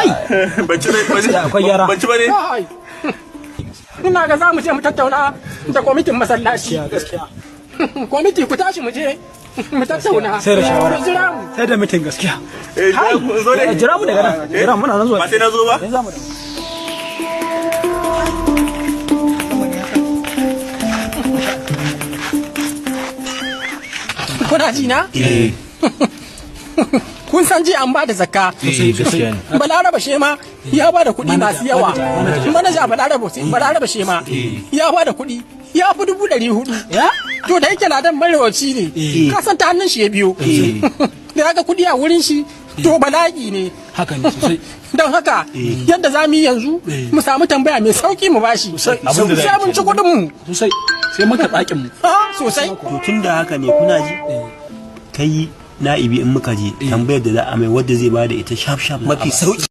kai Bacci ne, akwai yara. bacci bane. Ina ga za mu je mu tattauna da kwamitin masallaci. Gaskiya. Kwamiti ku tashi mu je mu tattauna. Sai da shawara. Jira mu. Sai da mitin gaskiya. Zo ne. Jira mu daga nan. Jira muna nan zuwa. Ba sai na zo ba. Sai za mu da. Kuna ji na? Kun san ji an ba da zakka. Balaraba Shema ya ba da kuɗi masu yawa. Manaja Balaraba Shema ya ba da kuɗi ya fi 400. To da yake ladan marewaci ne, ka san ta hannun shi ya biyo. Da ya ga kuɗi a wurin shi, to bala'i ne. Haka ne sosai. Don haka yadda za mu yi yanzu mu samu tambaya mai sauki mu bashi. Sai mun ci kuɗin mu. Sosai. Sai mun karɓa haƙin mu. Sosai. To tun da haka ne kuna ji kai na'ibi in muka je tambayar da za a mai wadda zai bada ita shaf mafi sauki